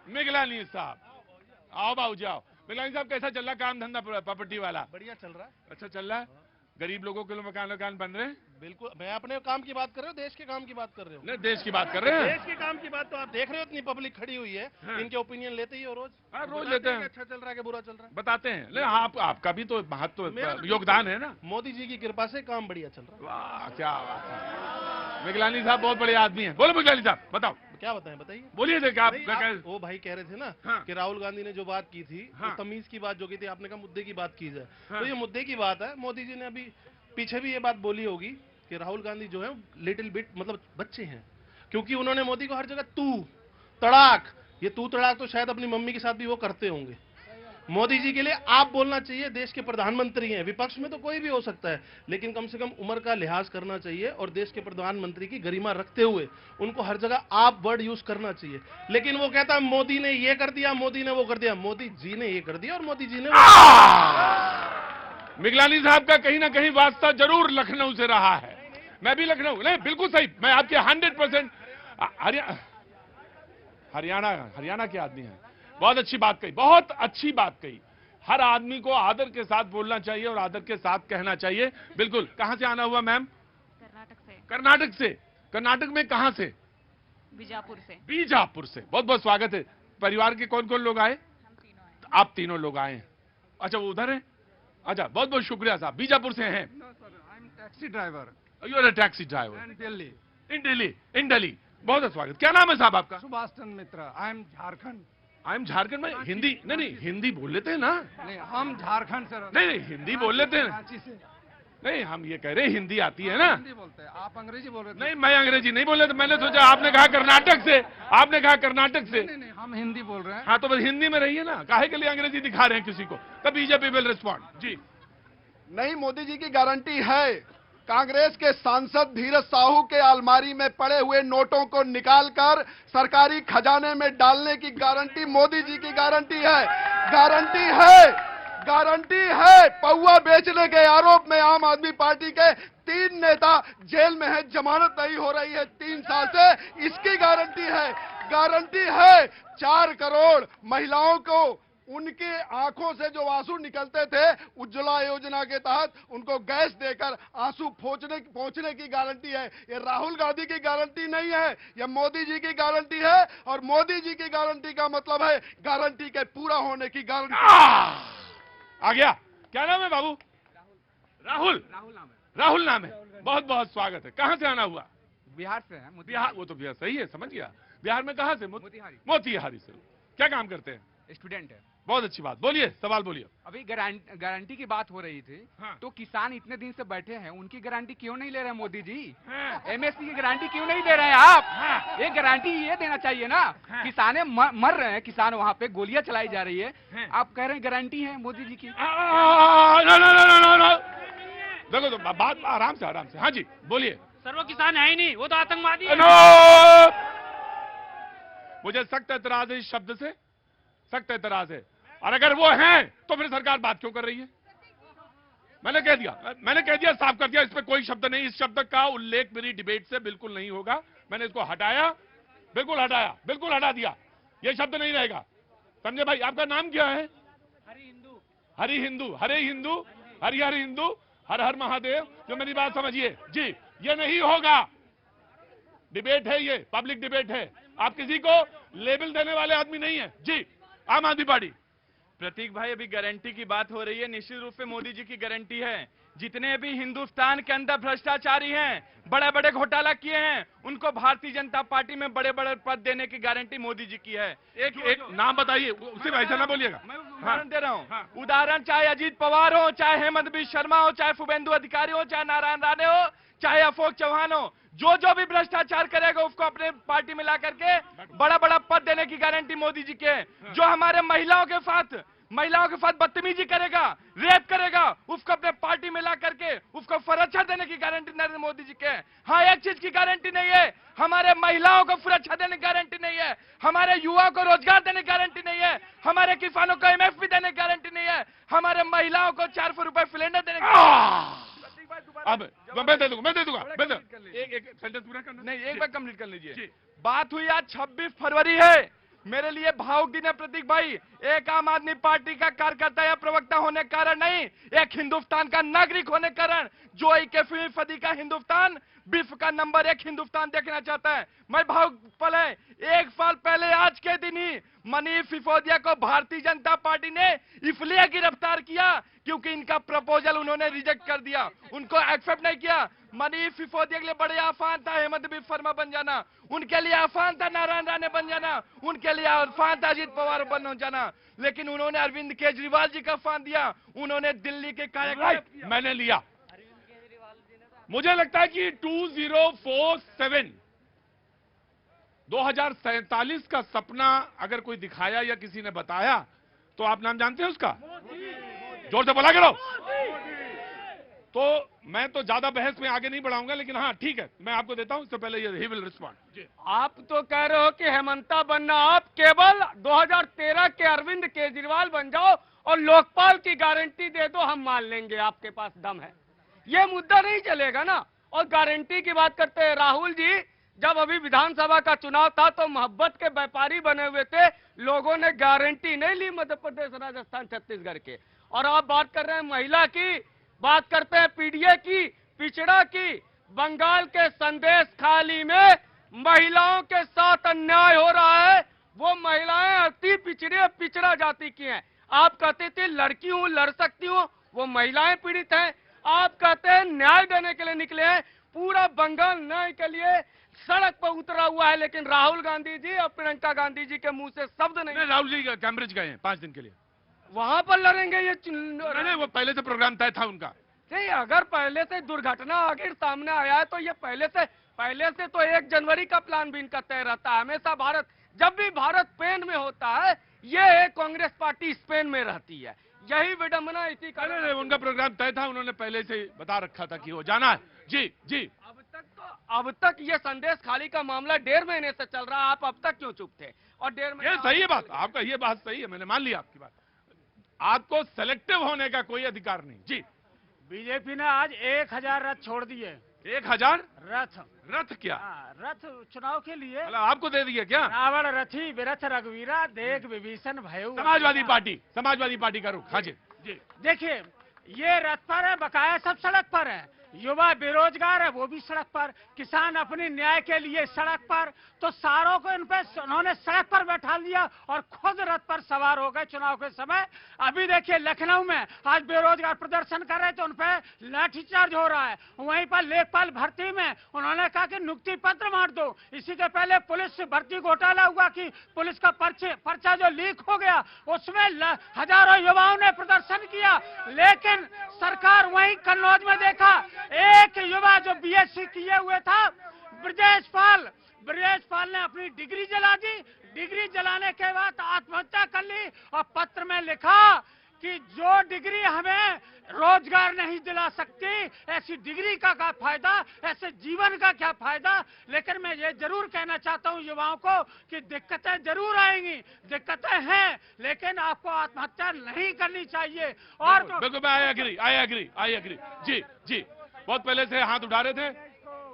Speaker 2: मिगलानी साहब आओ, बाबू जाओ। मिगलानी साहब कैसा चल रहा काम धंधा प्रॉपर्टी वाला?
Speaker 9: बढ़िया चल रहा है।
Speaker 2: अच्छा चल रहा है। गरीब लोगों के लिए मकान बन रहे हैं?
Speaker 9: बिल्कुल, मैं अपने काम की बात कर रहा हूँ, देश के काम की बात कर रहे हो?
Speaker 2: नहीं, देश की बात कर रहे हैं।
Speaker 9: देश के काम की बात तो आप देख रहे हो, इतनी पब्लिक खड़ी हुई है,
Speaker 2: हाँ।
Speaker 9: इनके ओपिनियन लेते ही हो रोज।
Speaker 2: हाँ, रोज लेते हैं।
Speaker 9: अच्छा चल रहा है कि बुरा चल रहा है
Speaker 2: बताते हैं। ले आपका भी तो महत्व योगदान है ना।
Speaker 9: मोदी जी की कृपा से काम बढ़िया चल रहा है।
Speaker 2: वाह क्या बात है। मिगलानी साहब बहुत बड़े आदमी हैं। बोलो मिगलानी साहब, बताओ
Speaker 9: क्या बताएं, बताइए।
Speaker 2: बोलिए थे
Speaker 9: वो भाई कह रहे थे ना
Speaker 2: हाँ।
Speaker 9: कि राहुल गांधी ने जो बात की थी,
Speaker 2: हाँ।
Speaker 9: तो तमीज की बात जो की थी, आपने कहा मुद्दे की बात की जाए,
Speaker 2: हाँ।
Speaker 9: तो ये मुद्दे की बात है। मोदी जी ने अभी पीछे भी ये बात बोली होगी कि राहुल गांधी जो है लिटिल बिट मतलब बच्चे हैं, क्योंकि उन्होंने मोदी को हर जगह तू तड़ाक, ये तू तड़ाक तो शायद अपनी मम्मी के साथ भी वो करते होंगे। मोदी जी के लिए आप बोलना चाहिए, देश के प्रधानमंत्री हैं, विपक्ष में तो कोई भी हो सकता है, लेकिन कम से कम उम्र का लिहाज करना चाहिए और देश के प्रधानमंत्री की गरिमा रखते हुए उनको हर जगह आप वर्ड यूज करना चाहिए। लेकिन वो कहता है मोदी ने ये कर दिया, मोदी ने वो कर दिया। मोदी जी ने ये कर दिया और मोदी जी ने वो।
Speaker 2: मिगलानी साहब का कहीं ना कहीं वास्ता जरूर लखनऊ से रहा है। मैं भी लखनऊ, नहीं बिल्कुल सही, मैं आपके 100% हरियाणा के आदमी हैं। बहुत अच्छी बात कही, बहुत अच्छी बात कही। हर आदमी को आदर के साथ बोलना चाहिए और आदर के साथ कहना चाहिए। बिल्कुल। कहां से आना हुआ मैम? कर्नाटक से। कर्नाटक में कहां से? बीजापुर से। बहुत बहुत स्वागत है। परिवार के कौन कौन लोग आए? आप तीनों लोग आए हैं। अच्छा वो उधर है। अच्छा बहुत बहुत शुक्रिया साहब, बीजापुर से हैं।
Speaker 10: Taxi driver.
Speaker 2: You are a taxi driver
Speaker 10: in Delhi.
Speaker 2: In Delhi. बहुत स्वागत। क्या नाम है साहब आपका?
Speaker 10: Subhash Chandra Mitra, I am Jharkhand.
Speaker 2: I am Jharkhand में हिंदी नहीं हिंदी बोल लेते हैं ना?
Speaker 10: नहीं, हम झारखंड से
Speaker 2: नहीं हिंदी बोल लेते हैं।
Speaker 10: रांची से।
Speaker 2: नहीं हम ये कह रहे हिंदी आती है ना?
Speaker 10: हिंदी बोलते हैं, आप अंग्रेजी बोल रहे थे।
Speaker 2: नहीं मैं अंग्रेजी नहीं बोल रहा था, मैंने सोचा आपने कहा कर्नाटक से, आपने कहा कर्नाटक से।
Speaker 10: नहीं, हम हिंदी बोल रहे हैं।
Speaker 2: हाँ तो बस हिंदी में रहिए ना, काहे के लिए अंग्रेजी दिखा रहे हैं किसी को? तब बीजेपी विल रिस्पॉन्ड। जी
Speaker 11: नहीं, मोदी जी की गारंटी है। कांग्रेस के सांसद धीरज साहू के अलमारी में पड़े हुए नोटों को निकालकर सरकारी खजाने में डालने की गारंटी मोदी जी की गारंटी है। गारंटी है, गारंटी है। पौवा बेचने के आरोप में आम आदमी पार्टी के 3 नेता जेल में है, जमानत नहीं हो रही है 3 साल से, इसकी गारंटी है। गारंटी है 4 करोड़ महिलाओं को उनके आंखों से जो आंसू निकलते थे उज्ज्वला योजना के तहत उनको गैस देकर आंसू पहुंचने की गारंटी है। ये राहुल गांधी की गारंटी नहीं है, ये मोदी जी की गारंटी है। और मोदी जी की गारंटी का मतलब है गारंटी के पूरा होने की गारंटी।
Speaker 2: आ गया। क्या नाम है बाबू? राहुल राहुल नाम है। बहुत बहुत स्वागत है। कहां से आना हुआ?
Speaker 10: बिहार से है।
Speaker 2: बिहार, वो तो बिहार सही है, समझ गया। बिहार में कहां से? मोतिहारी से। क्या काम करते हैं?
Speaker 10: स्टूडेंट है।
Speaker 2: बहुत अच्छी बात, बोलिए, सवाल बोलिए।
Speaker 10: अभी गारंटी की बात हो रही थी।
Speaker 2: हाँ।
Speaker 10: तो किसान इतने दिन से बैठे हैं, उनकी गारंटी क्यों नहीं ले रहे हैं मोदी जी? एमएसपी की गारंटी क्यों नहीं दे रहे हैं आप? ये गारंटी ये देना चाहिए ना। किसाने मर रहे हैं, किसान वहाँ पे गोलियां चलाई जा रही है, आप कह रहे हैं गारंटी है मोदी जी की।
Speaker 2: देखो तो बात आराम से। हाँ जी बोलिए।
Speaker 8: सर वो किसान है ही नहीं, वो तो आतंकवादी है।
Speaker 2: मुझे सख्त एतराज है इस शब्द से, सख्त एतराज है। और अगर वो हैं तो फिर सरकार बात क्यों कर रही है? मैंने कह दिया, साफ कर दिया, इस पे कोई शब्द नहीं। इस शब्द का उल्लेख मेरी डिबेट से बिल्कुल नहीं होगा। मैंने इसको हटाया, बिल्कुल हटा दिया। ये शब्द नहीं रहेगा, समझे भाई? आपका नाम क्या है? हरि हिंदू, हरि हिंदू, हर हर महादेव। जो मेरी बात समझिए जी, ये नहीं होगा। डिबेट है, ये पब्लिक डिबेट है। आप किसी को लेबल देने वाले आदमी नहीं है जी। आम आदमी पार्टी।
Speaker 3: प्रतीक भाई, अभी गारंटी की बात हो रही है, निश्चित रूप से मोदी जी की गारंटी है। जितने भी हिंदुस्तान के अंदर भ्रष्टाचारी हैं, बड़े बड़े घोटाला किए हैं, उनको भारतीय जनता पार्टी में बड़े बड़े पद देने की गारंटी मोदी जी की है।
Speaker 2: एक नाम बताइए, सिर्फ ऐसा ना बोलिएगा।
Speaker 3: मैं उदाहरण दे रहा हूँ। उदाहरण चाहे अजीत पवार हो, चाहे हेमंत बिश्व शर्मा हो, चाहे शुभेंदु अधिकारी हो, चाहे नारायण राणे हो, चाहे अशोक चौहान हो, जो भी भ्रष्टाचार करेगा उसको अपने पार्टी में ला करके बड़ा बड़ा पद देने की गारंटी मोदी जी के। जो हमारे महिलाओं के साथ बदतमीजी करेगा, रेप करेगा, उसको अपने पार्टी में ला करके उसको सुरक्षा देने की गारंटी नरेंद्र मोदी जी के। हाँ, एक चीज की गारंटी नहीं है, हमारे महिलाओं को सुरक्षा देने की गारंटी नहीं है, हमारे युवाओं को रोजगार देने की गारंटी नहीं है, हमारे किसानों को एमएसपी देने की गारंटी नहीं है, हमारे महिलाओं को 400 रुपए सिलेंडर देने की।
Speaker 2: अब मैं दे दूंगा एक सेंटेंस पूरा करना।
Speaker 3: नहीं, एक बार कंप्लीट कर लीजिए। बात हुई आज 26 फरवरी है, मेरे लिए भावुक दिन है प्रतीक भाई। एक आम आदमी पार्टी का कार्यकर्ता या प्रवक्ता होने के कारण नहीं, एक हिंदुस्तान का नागरिक होने के कारण, जो 21वीं सदी का हिंदुस्तान, विश्व का नंबर 1 हिंदुस्तान देखना चाहता है। मैं भावुक पल है, 1 साल पहले आज के दिन ही मनीष सिसोदिया को भारतीय जनता पार्टी ने इसलिए गिरफ्तार किया क्योंकि इनका प्रपोजल उन्होंने रिजेक्ट कर दिया, उनको एक्सेप्ट नहीं किया। मनीष सिसोदिया के लिए बड़े आसान था हेमंत बिश्व शर्मा बन जाना, उनके लिए आसान था नारायण राणे बन जाना, उनके लिए आसान था अजीत पवार बन जाना, लेकिन उन्होंने अरविंद केजरीवाल जी का साथ दिया, उन्होंने दिल्ली के कार्यक्रम
Speaker 2: मैंने लिया। मुझे लगता है कि 2047 2047 का सपना अगर कोई दिखाया या किसी ने बताया तो आप नाम जानते हैं उसका? जोर से बोला करो। तो मैं तो ज्यादा बहस में आगे नहीं बढ़ाऊंगा, लेकिन हाँ ठीक है, मैं आपको देता हूं, इससे पहले ये ही विल रिस्पॉन्ड।
Speaker 3: आप तो कह रहे हो कि हेमंता बनना, आप केवल 2013 के अरविंद केजरीवाल बन जाओ और लोकपाल की गारंटी दे दो, हम मान लेंगे आपके पास दम है। ये मुद्दा नहीं चलेगा ना। और गारंटी की बात करते हैं, राहुल जी जब अभी विधानसभा का चुनाव था तो मोहब्बत के व्यापारी बने हुए थे, लोगों ने गारंटी नहीं ली मध्य प्रदेश, राजस्थान, छत्तीसगढ़ के। और आप बात कर रहे हैं महिला की, बात करते हैं पीडीए की, पिछड़ा की। बंगाल के संदेश खाली में महिलाओं के साथ अन्याय हो रहा है, वो महिलाएं अति पिछड़ा जाति की हैं। आप कहते थे लड़की हूं, लड़ सकती हूं, वो महिलाएं पीड़ित हैं। आप कहते हैं न्याय देने के लिए निकले हैं, पूरा बंगाल न्याय के लिए सड़क पर उतरा हुआ है, लेकिन राहुल गांधी जी और प्रियंका गांधी जी के मुंह से शब्द नहीं।
Speaker 2: राहुल जी कैम्ब्रिज गए हैं 5 दिन के लिए,
Speaker 3: वहां पर लड़ेंगे ये
Speaker 2: नहीं, वो पहले से प्रोग्राम तय था उनका।
Speaker 3: नहीं, अगर पहले से दुर्घटना आखिर सामने आया है तो ये पहले से तो 1 जनवरी का प्लान भी इनका तय रहता है। हमेशा भारत, जब भी भारत पेन में होता है, ये कांग्रेस पार्टी स्पेन में रहती है। यही विडंबना इसी कारण।
Speaker 2: उनका प्रोग्राम तय था, उन्होंने पहले से बता रखा था कि वो जाना है। जी जी।
Speaker 3: अब तक ये संदेश खाली का मामला 1.5 महीने से चल रहा है, आप अब तक क्यों चुप थे? और 1.5 महीने,
Speaker 2: ये सही है बात, आपका ये बात सही है, मैंने मान लिया आपकी बात। आपको सेलेक्टिव होने का कोई अधिकार नहीं। जी।
Speaker 12: बीजेपी ने आज 1000 रथ छोड़ दिए।
Speaker 2: 1000 रथ क्या?
Speaker 12: रथ चुनाव के लिए
Speaker 2: आपको दे दिए क्या?
Speaker 12: रावण रथी विरथ रघुवीरा देख विभीषण भयउ।
Speaker 2: समाजवादी पार्टी का रुख। हाँ जी जी।
Speaker 12: देखिए, ये रथ पर है, बकाया सब सड़क पर है। युवा बेरोजगार है, वो भी सड़क पर। किसान अपनी न्याय के लिए सड़क पर। तो सारों को उन्होंने सड़क पर बैठा लिया और खुद रथ पर सवार हो गए चुनाव के समय। अभी देखिए, लखनऊ में आज बेरोजगार प्रदर्शन कर रहे थे, उन पर लाठीचार्ज हो रहा है। वहीं पर लेखपाल भर्ती में उन्होंने कहा कि नियुक्ति पत्र मार दो। इसी के पहले पुलिस भर्ती घोटाला हुआ कि पुलिस का पर्चा जो लीक हो गया, उसमें हजारों युवाओं ने प्रदर्शन किया। लेकिन सरकार वहीं कन्नौज में देखा, एक युवा जो बीएससी किए हुए था, ब्रजेश पाल ने अपनी डिग्री जला दी। डिग्री जलाने के बाद आत्महत्या कर ली और पत्र में लिखा कि जो डिग्री हमें रोजगार नहीं दिला सकती, ऐसी डिग्री का क्या फायदा, ऐसे जीवन का क्या फायदा। लेकिन मैं ये जरूर कहना चाहता हूँ युवाओं को कि दिक्कतें जरूर आएंगी, दिक्कतें हैं, लेकिन आपको आत्महत्या नहीं करनी चाहिए। और
Speaker 2: बिल्कुल, आई एग्री। जी जी। बहुत पहले से हाथ उठा रहे थे,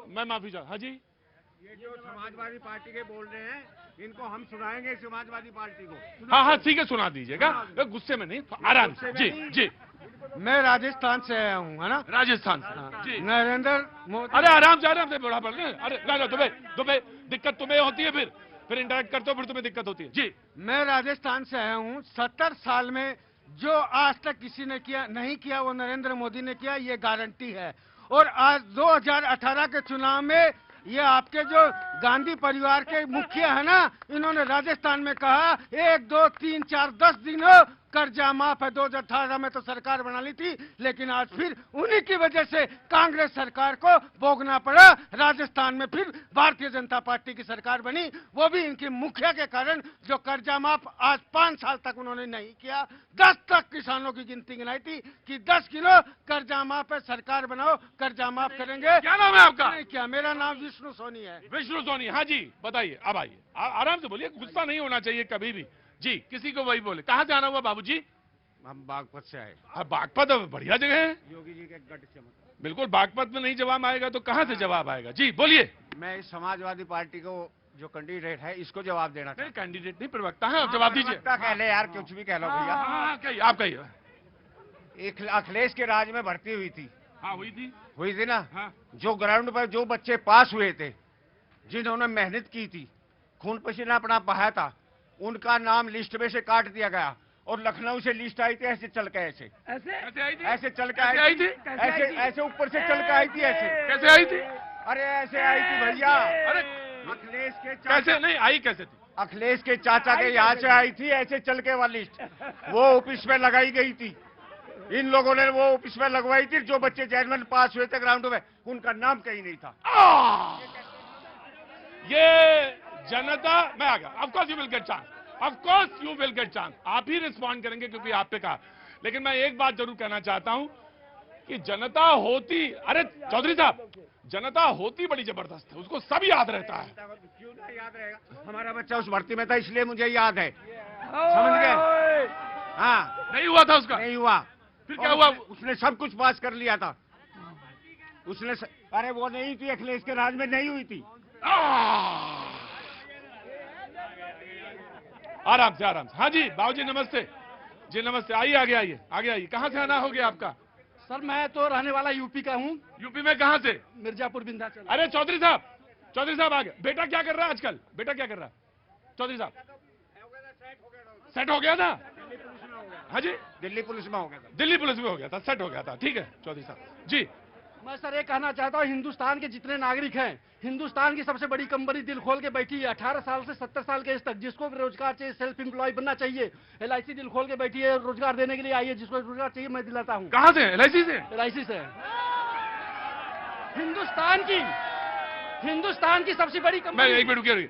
Speaker 2: मैं माफी चाहता। हाँ जी।
Speaker 5: ये जो समाजवादी पार्टी के बोल रहे हैं, इनको हम सुनाएंगे समाजवादी पार्टी को।
Speaker 2: हाँ, ठीक है, सुना दीजिएगा, गुस्से में नहीं, आराम से। जी जी।
Speaker 5: मैं राजस्थान से आया हूँ, है ना?
Speaker 2: राजस्थान से। जी।
Speaker 5: नरेंद्र मोदी।
Speaker 2: अरे आराम से बड़ा पड़ गए। अरे दुबे दिक्कत तुम्हें होती है, फिर इंटरेक्ट करते हो, फिर तुम्हें दिक्कत होती है। जी।
Speaker 5: मैं राजस्थान से आया हूँ। 70 साल में जो आज तक किसी ने नहीं किया, वो नरेंद्र मोदी ने किया, ये गारंटी है। और आज 2018 के चुनाव में ये आपके जो गांधी परिवार के मुखिया है ना, इन्होंने राजस्थान में कहा 1 2 3 4 10 दिनों कर्जा माफ है। 2018 में तो सरकार बना ली थी, लेकिन आज फिर उन्हीं की वजह से कांग्रेस सरकार को भोगना पड़ा। राजस्थान में फिर भारतीय जनता पार्टी की सरकार बनी, वो भी इनके मुखिया के कारण, जो कर्जा माफ आज 5 साल तक उन्होंने नहीं किया। 10 तक किसानों की गिनती गिनाई थी कि 10 किलो कर्जा माफ है, सरकार बनाओ, कर्जा माफ करेंगे।
Speaker 2: क्या नाम है आपका?
Speaker 5: क्या, मेरा नाम विष्णु सोनी है।
Speaker 2: विष्णु सोनी। हाँ जी, बताइए। अब आइए, आराम से बोलिए, गुस्सा नहीं होना चाहिए कभी भी। जी, किसी को वही बोले। कहाँ से आना हुआ बाबूजी?
Speaker 5: हम बागपत से आए।
Speaker 2: बागपत बढ़िया जगह है,
Speaker 5: योगी जी के गढ़ से।
Speaker 2: बिल्कुल, बागपत में नहीं जवाब आएगा तो कहाँ से जवाब आएगा? जी बोलिए।
Speaker 5: मैं इस समाजवादी पार्टी को जो कैंडिडेट है, इसको जवाब देना
Speaker 2: नहीं, कैंडिडेट नहीं, प्रवक्ता है, जवाब दीजिए।
Speaker 5: कह ले यार, कुछ भी कह लो भैया।
Speaker 2: कहिए, आप कहिए।
Speaker 5: अखिलेश के राज में भर्ती हुई थी।
Speaker 2: हाँ, हुई थी
Speaker 5: ना।
Speaker 2: हाँ।
Speaker 5: जो ग्राउंड पर जो बच्चे पास हुए थे, जिन्होंने मेहनत की थी, खून पसीना अपना बहाया था, उनका नाम लिस्ट में से काट दिया गया। और लखनऊ से लिस्ट आई थी, ऐसे चल के ऐसे
Speaker 2: आई थी,
Speaker 5: ऐसे चल के आई थी, ऐसे ऊपर से चल के आई थी। ऐसे
Speaker 2: कैसे आई थी?
Speaker 5: अरे ऐसे आई थी भैया।
Speaker 2: अरे
Speaker 5: अखिलेश के
Speaker 2: कैसे नहीं आई? कैसे थी?
Speaker 5: अखिलेश के चाचा के यहाँ से आई थी, ऐसे चल के वाली लिस्ट, वो ऑफिस में लगाई गई थी। इन लोगों ने वो ऑफिस में लगवाई थी। जो बच्चे जेनवन पास हुए थे ग्राउंड में, उनका नाम कहीं नहीं था।
Speaker 2: ये जनता, मैं आ गया। Of course you will get chance, of course you will get chance. आप ही रिस्पॉन्ड करेंगे क्योंकि आप पे कहा। लेकिन मैं एक बात जरूर कहना चाहता हूं कि जनता होती, अरे चौधरी साहब, जनता होती बड़ी जबरदस्त है, उसको सब याद रहता है।
Speaker 5: क्यों नहीं याद रहेगा? हमारा बच्चा उस भर्ती में था, इसलिए मुझे याद है। समझ गए? हाँ।
Speaker 2: नहीं हुआ था उसका?
Speaker 5: नहीं हुआ।
Speaker 2: फिर क्या हुआ?
Speaker 5: उसने सब कुछ पास कर लिया था। उसने अरे वो नहीं थी, अखिलेश के राज में नहीं हुई थी।
Speaker 2: आराम से। हाँ जी, बाबूजी नमस्ते। जी नमस्ते, आइए आगे आइए। कहाँ से आना हो गया आपका?
Speaker 6: सर मैं तो रहने वाला यूपी का हूँ।
Speaker 2: यूपी में कहाँ से?
Speaker 6: मिर्जापुर विंध्याचल।
Speaker 2: अरे चौधरी साहब आ गए। बेटा क्या कर रहा है आजकल? बेटा क्या कर रहा है चौधरी साहब? सेट हो गया था? हाँ जी,
Speaker 5: दिल्ली पुलिस में हो गया था।
Speaker 2: दिल्ली पुलिस में हो गया था, सेट हो गया था। ठीक है चौधरी साहब जी,
Speaker 6: मैं सर ये कहना चाहता हूँ, हिंदुस्तान के जितने नागरिक हैं, हिंदुस्तान की सबसे बड़ी कंपनी दिल खोल के बैठी है 18 साल से 70 साल के एज तक। जिसको भी रोजगार चाहिए, सेल्फ एम्प्लॉय बनना चाहिए, LIC दिल खोल के बैठी है, रोजगार देने के लिए आई है। जिसको रोजगार चाहिए मैं दिलाता हूँ।
Speaker 2: कहाँ से? LIC से?
Speaker 6: LIC से। हिंदुस्तान की सबसे बड़ी कंपनी।
Speaker 2: मैं एक मिनट रुकिए।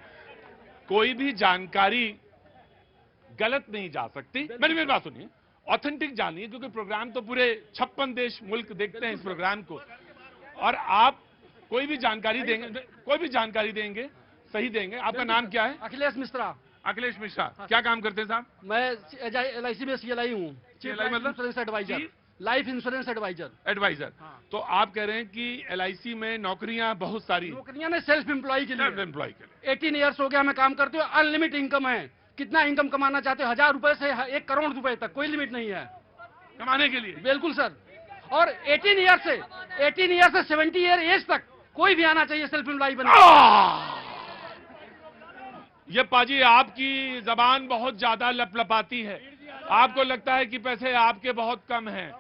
Speaker 2: कोई भी जानकारी गलत नहीं जा सकती। मेरी बात सुनिए, ऑथेंटिक जानिए, क्योंकि प्रोग्राम तो पूरे 56 देश मुल्क देखते हैं इस प्रोग्राम को, और आप कोई भी जानकारी देंगे सही देंगे। आपका नाम क्या है?
Speaker 6: अखिलेश मिश्रा।
Speaker 2: अखिलेश मिश्रा, क्या काम करते हैं साहब?
Speaker 6: मैं LIC में CLI हूँ,
Speaker 2: मतलब
Speaker 6: insurance advisor, life insurance advisor.
Speaker 2: तो आप कह रहे हैं कि LIC में नौकरियां बहुत सारी,
Speaker 6: नौकरियां ने सेल्फ एम्प्लॉय के लिए।
Speaker 2: 18
Speaker 6: ईयर्स हो गया मैं काम करते हुए। अनलिमिटेड इनकम है। कितना इनकम कमाना चाहते हो? 1000 रुपए से 1 करोड़ रुपए तक, कोई लिमिट नहीं है
Speaker 2: कमाने के लिए।
Speaker 6: बिल्कुल सर। और 18 ईयर से 70 ईयर एज तक कोई भी आना चाहिए सेल्फ एम्प्लॉय बनने।
Speaker 2: ये पाजी आपकी जबान बहुत ज्यादा लपलपाती है। आपको लगता है कि पैसे आपके बहुत कम हैं।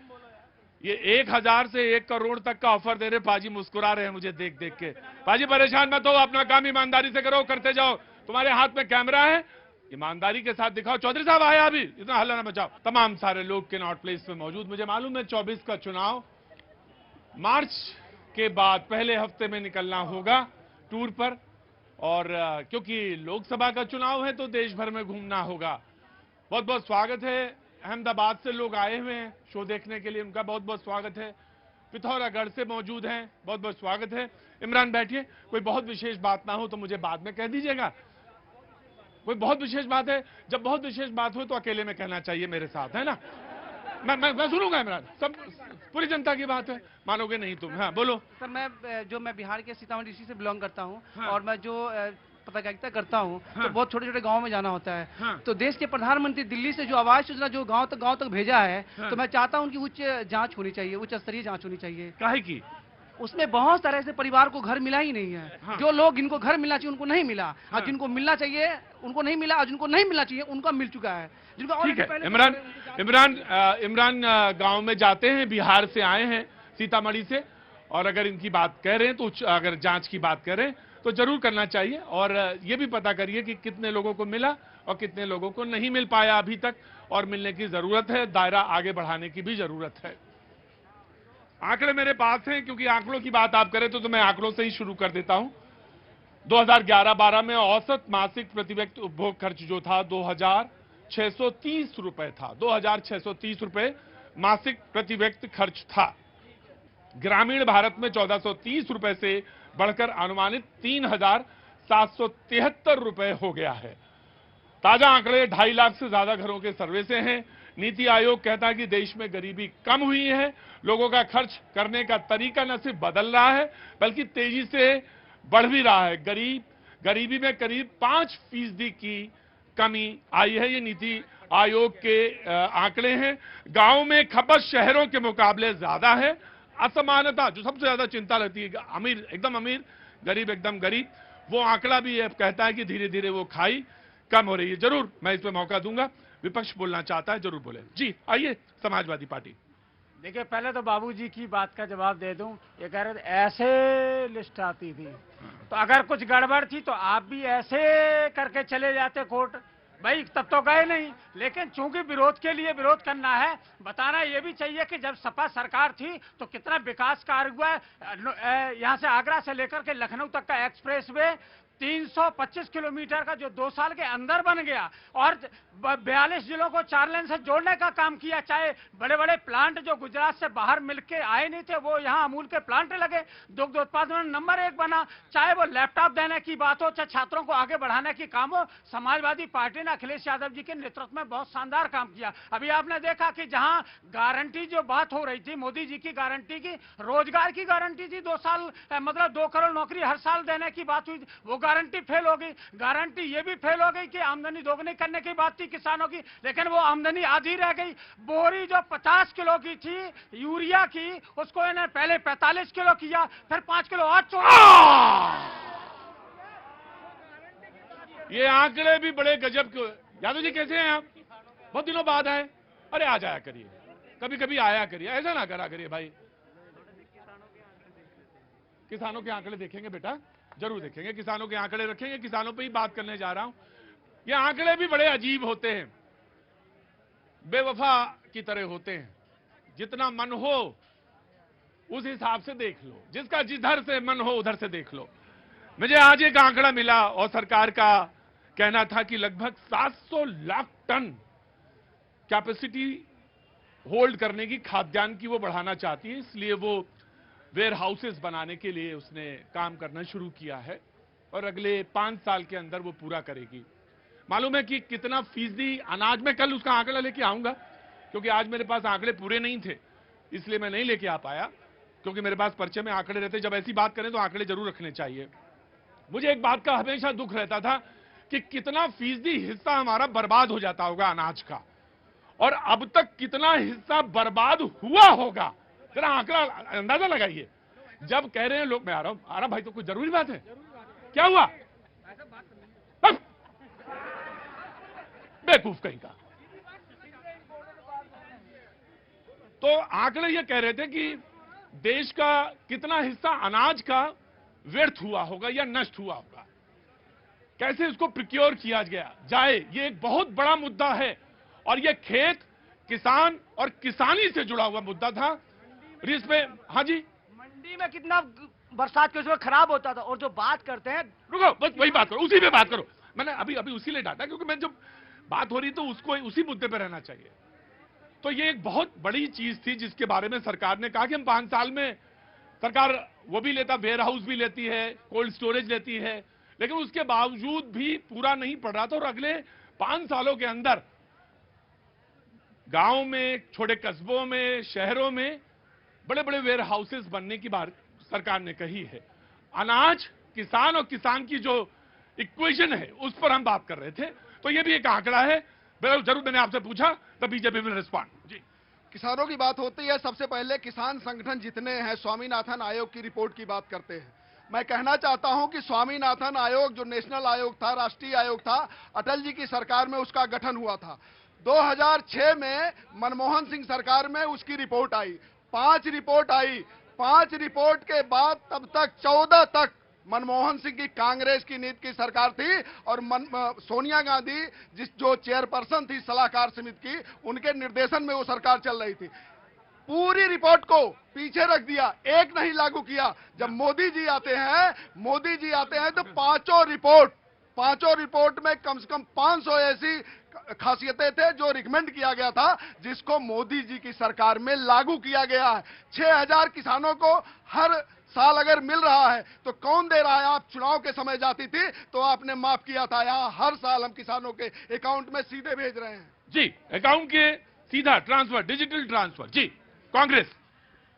Speaker 2: ये 1000 से 1 करोड़ तक का ऑफर दे रहे। पाजी मुस्कुरा रहे हैं मुझे देख देख के। पाजी परेशान मत हो, अपना काम ईमानदारी से करो, करते जाओ। तुम्हारे हाथ में कैमरा है, ईमानदारी के साथ दिखाओ। चौधरी साहब आया अभी, इतना हल्ला ना मचाओ। तमाम सारे लोग के नॉट प्लेस में मौजूद। मुझे मालूम है 24 का चुनाव मार्च के बाद पहले हफ्ते में निकलना होगा टूर पर, और क्योंकि लोकसभा का चुनाव है तो देश भर में घूमना होगा। बहुत बहुत स्वागत है। अहमदाबाद से लोग आए हुए हैं शो देखने के लिए, उनका बहुत बहुत स्वागत है। पिथौरागढ़ से मौजूद हैं, बहुत बहुत स्वागत है। इमरान बैठिए। कोई बहुत विशेष बात ना हो तो मुझे बाद में कह दीजिएगा। कोई बहुत विशेष बात है, जब बहुत विशेष बात हो तो अकेले में कहना चाहिए मेरे साथ, है ना? मैं सुनूंगा इमरान, सब पूरी जनता की बात है, मानोगे नहीं तुम। हाँ बोलो
Speaker 4: सर। मैं बिहार के सीतामढ़ी डिस्ट्रिक्ट से बिलोंग करता हूँ। हाँ। और मैं जो पत्रकारिता करता हूँ। हाँ। तो बहुत छोटे छोटे गांव में जाना होता है। हाँ। तो देश के प्रधानमंत्री दिल्ली से जो आवास योजना जो गांव तक भेजा है। हाँ। तो मैं चाहता हूँ उनकी उच्च जांच होनी चाहिए, उच्च स्तरीय जांच होनी चाहिए।
Speaker 2: काहे की?
Speaker 4: उसमें बहुत सारे ऐसे परिवार को घर मिला ही नहीं है। हाँ। जो लोग जिनको घर मिलना चाहिए उनको नहीं मिला। हाँ। और जिनको मिलना चाहिए उनको नहीं मिला, और जिनको नहीं मिलना चाहिए उनको मिल चुका है। जिनको
Speaker 2: ठीक है। इमरान गांव में जाते हैं, बिहार से आए हैं, सीतामढ़ी से, और अगर इनकी बात कह रहे हैं तो अगर जांच की बात कर रहे हैं तो जरूर करना चाहिए। और ये भी पता करिए कि कितने लोगों को मिला और कितने लोगों को नहीं मिल पाया अभी तक, और मिलने की जरूरत है। दायरा आगे बढ़ाने की भी जरूरत है। आंकड़े मेरे पास हैं, क्योंकि आंकड़ों की बात आप करें तो मैं आंकड़ों से ही शुरू कर देता हूं। 2011-12 में औसत मासिक प्रति व्यक्ति उपभोग खर्च जो था 2630 रुपए था। 2630 रुपए मासिक प्रति व्यक्ति खर्च था। ग्रामीण भारत में 1430 रुपए से बढ़कर अनुमानित 3773 रुपए हो गया है। ताजा आंकड़े 2.5 लाख से ज्यादा घरों के सर्वे से हैं। नीति आयोग कहता है कि देश में गरीबी कम हुई है। लोगों का खर्च करने का तरीका न सिर्फ बदल रहा है बल्कि तेजी से बढ़ भी रहा है। गरीबी में करीब 5% की कमी आई है। ये नीति आयोग के आंकड़े हैं। गांव में खपत शहरों के मुकाबले ज्यादा है। असमानता जो सबसे ज्यादा चिंता रहती है, अमीर एकदम अमीर, गरीब एकदम गरीब, वो आंकड़ा भी कहता है कि धीरे धीरे वो खाई कम हो रही है। जरूर मैं इस पे मौका दूंगा। विपक्ष बोलना चाहता है, जरूर बोले। जी आइए, समाजवादी पार्टी।
Speaker 12: देखिए, पहले तो बाबूजी की बात का जवाब दे दूं। ये कह रहे थे ऐसे लिस्ट आती थी, तो अगर कुछ गड़बड़ थी तो आप भी ऐसे करके चले जाते कोर्ट। भाई तब तो गए नहीं, लेकिन चूंकि विरोध के लिए विरोध करना है, बताना ये भी चाहिए कि जब सपा सरकार थी तो कितना विकास कार्य हुआ है। यहाँ से आगरा से लेकर के लखनऊ तक का एक्सप्रेस वे 325 किलोमीटर का जो 2 साल के अंदर बन गया, और 42 जिलों को 4 लेन से जोड़ने का काम किया। चाहे बड़े बड़े प्लांट जो गुजरात से बाहर मिलके आए नहीं थे वो यहाँ अमूल के प्लांट लगे, दुग्ध उत्पादन में नंबर 1 बना। चाहे वो लैपटॉप देने की बात हो, चाहे छात्रों को आगे बढ़ाने की काम हो, समाजवादी पार्टी ने अखिलेश यादव जी के नेतृत्व में बहुत शानदार काम किया। अभी आपने देखा कि जहां गारंटी जो बात हो रही थी, मोदी जी की गारंटी की, रोजगार की गारंटी थी, 2 साल मतलब 2 करोड़ नौकरी हर साल देने की बात हुई, वो गारंटी फेल हो गई। गारंटी ये भी फेल हो गई कि आमदनी दोगुनी करने की बात थी किसानों की, लेकिन वो आमदनी आधी रह गई। बोरी जो 50 किलो की थी यूरिया की, उसको इन्हें पहले 45 किलो किया, फिर 5 किलो और छोड़।
Speaker 2: ये आंकड़े भी बड़े गजब के। यादव जी कैसे हैं आप? बहुत दिनों बाद आए। अरे आ जाया करिए, कभी कभी आया करिए, ऐसा ना करा करिए भाई। किसानों के आंकड़े देखेंगे बेटा, जरूर देखेंगे, किसानों के आंकड़े रखेंगे, किसानों पे ही बात करने जा रहा हूं। ये आंकड़े भी बड़े अजीब होते हैं, बेवफा की तरह होते हैं। जितना मन हो उस हिसाब से देख लो, जिसका जिधर से मन हो उधर से देख लो। मुझे आज एक आंकड़ा मिला और सरकार का कहना था कि लगभग 700 लाख टन कैपेसिटी होल्ड करने की खाद्यान्न की वो बढ़ाना चाहती है, इसलिए वो वेयर हाउसेस बनाने के लिए उसने काम करना शुरू किया है और अगले 5 साल के अंदर वो पूरा करेगी। मालूम है कि कितना फीसदी अनाज, में कल उसका आंकड़ा लेके आऊंगा, क्योंकि आज मेरे पास आंकड़े पूरे नहीं थे, इसलिए मैं नहीं लेके आ पाया, क्योंकि मेरे पास पर्चे में आंकड़े रहते। जब ऐसी बात करें तो आंकड़े जरूर रखने चाहिए। मुझे एक बात का हमेशा दुख रहता था कि कितना फीसदी हिस्सा हमारा बर्बाद हो जाता होगा अनाज का, और अब तक कितना हिस्सा बर्बाद हुआ होगा, जरा आंकड़ा अंदाजा लगाइए। जब कह रहे हैं लोग, मैं आ रहा हूं भाई, तो कोई जरूरी बात है? क्या हुआ? बेवकूफ कहीं का। तो आंकड़े ये कह रहे थे कि देश का कितना हिस्सा अनाज का व्यर्थ हुआ होगा या नष्ट हुआ होगा, कैसे इसको प्रिक्योर किया गया जाए, ये एक बहुत बड़ा मुद्दा है। और ये खेत, किसान और किसानी से जुड़ा हुआ मुद्दा था। इस पे हाँ जी,
Speaker 12: मंडी में कितना बरसात के उसमें खराब होता था, और जो बात करते हैं,
Speaker 2: रुको बस वही बात करो, उसी पे बात करो। मैंने अभी उसी लिए डांटा, क्योंकि मैं जब बात हो रही तो उसको उसी मुद्दे पे रहना चाहिए। तो ये एक बहुत बड़ी चीज थी जिसके बारे में सरकार ने कहा कि हम 5 साल में, सरकार वो भी लेता, वेयर हाउस भी लेती है, कोल्ड स्टोरेज लेती है, लेकिन उसके बावजूद भी पूरा नहीं पड़ रहा था। और अगले 5 सालों के अंदर गांव में, छोटे कस्बों में, शहरों में बड़े बड़े वेयर हाउसेस बनने की बात सरकार ने कही है। अनाज, किसान और किसान की जो इक्वेशन है उस पर हम बात कर रहे थे। तो ये भी एक आंकड़ा है, जरूर मैंने आपसे पूछा, द बीजेपी विल रिस्पॉन्ड। जी,
Speaker 11: किसानों की बात होती है, सबसे पहले किसान संगठन जितने हैं स्वामीनाथन आयोग की रिपोर्ट की बात करते हैं। मैं कहना चाहता हूं कि स्वामीनाथन आयोग जो नेशनल आयोग था, राष्ट्रीय आयोग था, अटल जी की सरकार में उसका गठन हुआ था। 2006 में मनमोहन सिंह सरकार में उसकी रिपोर्ट आई, 5 रिपोर्ट आई। 5 रिपोर्ट के बाद तब तक 14 तक मनमोहन सिंह की कांग्रेस की नीति की सरकार थी, और सोनिया गांधी जो चेयरपर्सन थी सलाहकार समिति की, उनके निर्देशन में वो सरकार चल रही थी। पूरी रिपोर्ट को पीछे रख दिया, एक नहीं लागू किया। जब मोदी जी आते हैं तो पांचों रिपोर्ट में कम से कम 500 ऐसी खासियतें थे जो रिकमेंड किया गया था, जिसको मोदी जी की सरकार में लागू किया गया है। 6000 किसानों को हर साल अगर मिल रहा है तो कौन दे रहा है? आप चुनाव के समय जाती थी तो आपने माफ किया था, यहाँ हर साल हम किसानों के अकाउंट में सीधे भेज रहे हैं।
Speaker 2: जी, अकाउंट के सीधा ट्रांसफर, डिजिटल ट्रांसफर। जी, कांग्रेस।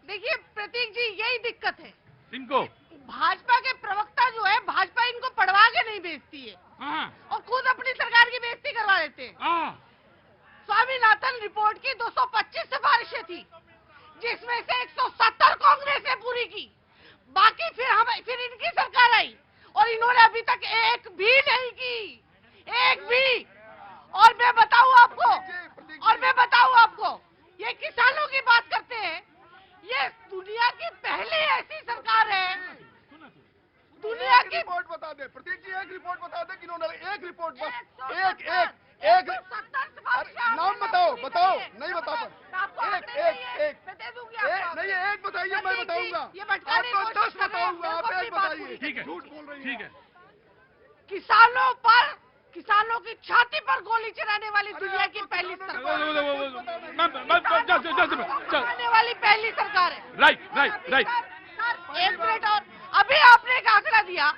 Speaker 7: देखिए प्रतीक जी, यही दिक्कत है
Speaker 2: इनको,
Speaker 7: भाजपा के प्रवक्ता जो है, भाजपा इनको पढ़वा के नहीं भेजती है और खुद अपनी सरकार की बेइज्जती करवा देते हैं। स्वामीनाथन रिपोर्ट की 225 सिफारिशें थी, जिसमें से 170 कांग्रेस ने पूरी की, बाकी फिर इनकी सरकार आई और इन्होंने अभी तक एक भी नहीं की, एक भी। और मैं बताऊं आपको, ये किसानों की बात करते हैं, ये दुनिया की पहली ऐसी सरकार है, दुनिया की।
Speaker 11: रिपोर्ट बता दे प्रतीक जी, एक रिपोर्ट बता दे कि इन्होंने एक रिपोर्ट, बस एक नाम बताओ, नहीं बता पर एक नहीं, एक बताइए, मैं बताऊंगा। आपको 10 बताऊंगा, आप एक बताइए।
Speaker 2: ठीक है,
Speaker 11: झूठ बोल रही
Speaker 2: ठीक है।
Speaker 7: किसानों की छाती पर गोली चलाने वाली दुनिया की पहली सरकार, चलाने वाली पहली सरकार है।
Speaker 2: राइट।
Speaker 7: एक मिनट और, अभी आपने एक आंकड़ा दिया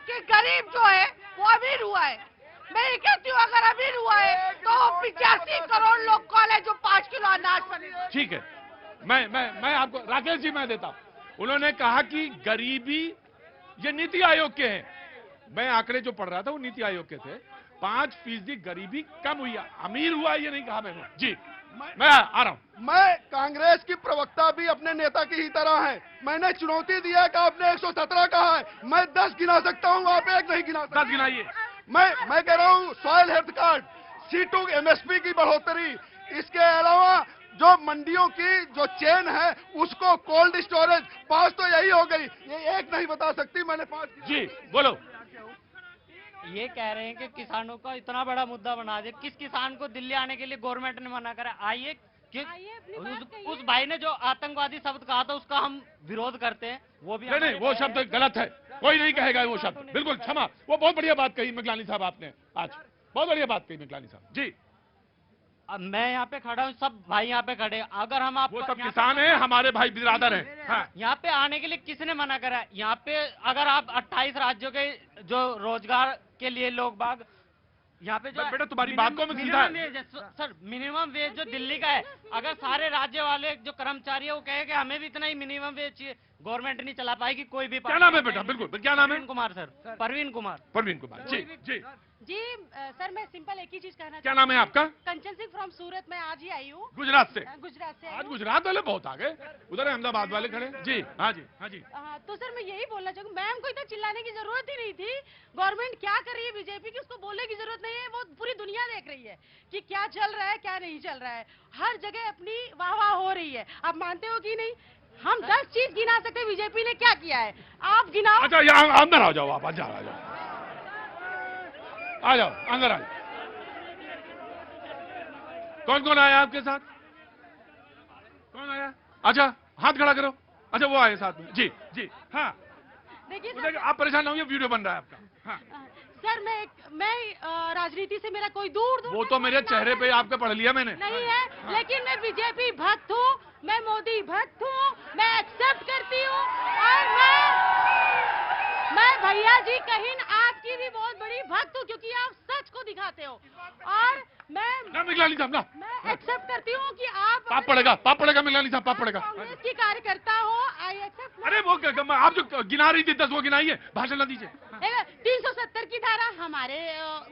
Speaker 7: कि गरीब जो है वो अमीर हुआ है। मैं ये कहती हूँ, अगर अमीर हुआ है तो 85 करोड़ लोग कौन है जो 5 किलो अनाज बने?
Speaker 2: ठीक है, मैं आपको, राकेश जी मैं देता हूं। उन्होंने कहा कि गरीबी, ये नीति आयोग के हैं, मैं आंकड़े जो पढ़ रहा था वो नीति आयोग के थे। 5% गरीबी कम हुई, अमीर हुआ ये नहीं कहा मैंने। जी, मैं आ रहा हूं।
Speaker 11: मैं कांग्रेस की प्रवक्ता भी अपने नेता की ही तरह है। मैंने चुनौती दिया कि आपने 117 कहा है, मैं 10 गिना सकता हूं, आप एक नहीं गिना सकते।
Speaker 2: 10 गिनाइए।
Speaker 11: मैं कह रहा हूं soil health card, C2 MSP की बढ़ोतरी, इसके अलावा जो मंडियों की जो चेन है उसको कोल्ड स्टोरेज 5 तो यही हो गई, ये एक नहीं बता सकती, मैंने 5
Speaker 2: जी बोलो।
Speaker 8: ये कह रहे हैं कि किसानों का इतना बड़ा मुद्दा बना दिया, किस किसान को दिल्ली आने के लिए गवर्नमेंट ने मना करा? आइए कि उस भाई ने जो आतंकवादी शब्द कहा था उसका हम विरोध करते हैं, वो भी
Speaker 2: नहीं, वो शब्द गलत है, कोई नहीं कहेगा वो शब्द, बिल्कुल क्षमा। वो बहुत बढ़िया बात कही मिगलानी साहब आपने, आज बहुत बढ़िया बात कही मिगलानी साहब जी।
Speaker 8: अब मैं यहाँ पे खड़ा हूँ, सब भाई यहाँ पे खड़े हैं। अगर हम आप
Speaker 2: वो सब किसान हैं, हमारे भाई बिरादर हैं। हाँ।
Speaker 8: यहाँ पे आने के लिए किसने मना करा है? यहाँ पे अगर आप 28 राज्यों के जो रोजगार के लिए लोग बाग यहाँ पे जो
Speaker 2: बेटा तुम्हारी बात को मैं सीधा
Speaker 8: सर मिनिमम वेज जो दिल्ली का है, अगर सारे राज्य वाले जो कर्मचारी है वो कहे कि हमें भी इतना ही मिनिमम वेज चाहिए, गवर्नमेंट नहीं चला पाएगी कोई भी।
Speaker 2: क्या नाम है बेटा? बिल्कुल, क्या नाम है?
Speaker 8: परवीन कुमार सर। परवीन कुमार।
Speaker 2: परवीन कुमार जी जी
Speaker 7: जी सर, मैं सिंपल एक ही चीज कहना
Speaker 2: क्या नाम है आपका?
Speaker 7: कंचन सिंह फ्रॉम सूरत, मैं आज ही आई हूँ
Speaker 2: गुजरात से।
Speaker 7: गुजरात से
Speaker 2: आज गुजरात वाले बहुत आ गए, उधर अहमदाबाद वाले खड़े जी। हाँ जी हाँ जी।
Speaker 7: तो सर मैं यही बोलना चाहूँगी, मैम को इतना चिल्लाने की जरूरत ही नहीं थी। गवर्नमेंट क्या कर रही है बीजेपी की, उसको बोलने की जरूरत नहीं है, वो पूरी दुनिया देख रही है कि क्या चल रहा है क्या नहीं चल रहा है। हर जगह अपनी वाह हो रही है, आप मानते हो कि नहीं? हम 10 चीज गिना सकते हैं बीजेपी ने क्या किया है, आप गिनाओ।
Speaker 2: अच्छा यहाँ अंदर आ जाओ, आप अंदर आ जाओ, आ जाओ अंदर आ जाओ। कौन कौन आया आपके साथ? कौन आया? अच्छा हाथ खड़ा करो। अच्छा वो आए साथ में जी जी। हाँ
Speaker 7: देखिए
Speaker 2: आप परेशान ना होइए, वीडियो बन रहा है आपका। हाँ
Speaker 7: सर मैं राजनीति से मेरा कोई दूर
Speaker 2: वो तो मेरे चेहरे पे आपके पढ़ लिया मैंने।
Speaker 7: नहीं है। हाँ। लेकिन मैं बीजेपी भक्त हूँ, मैं मोदी भक्त हूँ, मैं एक्सेप्ट करती हूँ, और मैं भैया जी कहीं आपकी भी बहुत बड़ी भक्त हूँ क्योंकि आप सच को दिखाते हो, और मैं
Speaker 2: मिगलानी साहब ना,
Speaker 7: मैं एक्सेप्ट करती हूँ कि आप
Speaker 2: पाप पड़ेगा मिगलानी साहब, पाप पड़ेगा।
Speaker 7: कांग्रेस की कार्यकर्ता हो, आई एक्सेप्ट।
Speaker 2: अरे वो आप जो गिना रही थी 10 वो गिनाइए, भाषण ना दीजिए।
Speaker 7: 370 की धारा हमारे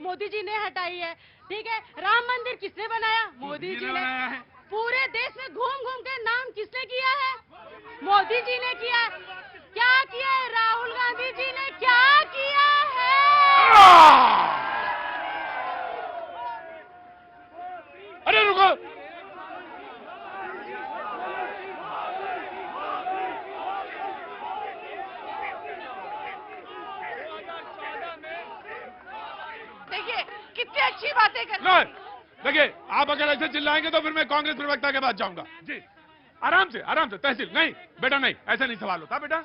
Speaker 7: मोदी जी ने हटाई है, ठीक है। राम मंदिर किसने बनाया? मोदी जी ने। पूरे देश में घूम घूम के नाम किसने किया है? मोदी जी ने किया है। क्या किया है? राहुल गांधी जी ने क्या किया है?
Speaker 2: अरे रुको,
Speaker 7: देखिए कितनी अच्छी बातें कर।
Speaker 2: देखिए आप अगर ऐसे चिल्लाएंगे तो फिर मैं कांग्रेस प्रवक्ता के पास जाऊंगा जी। आराम से तहसील नहीं बेटा, नहीं ऐसा नहीं सवाल होता बेटा।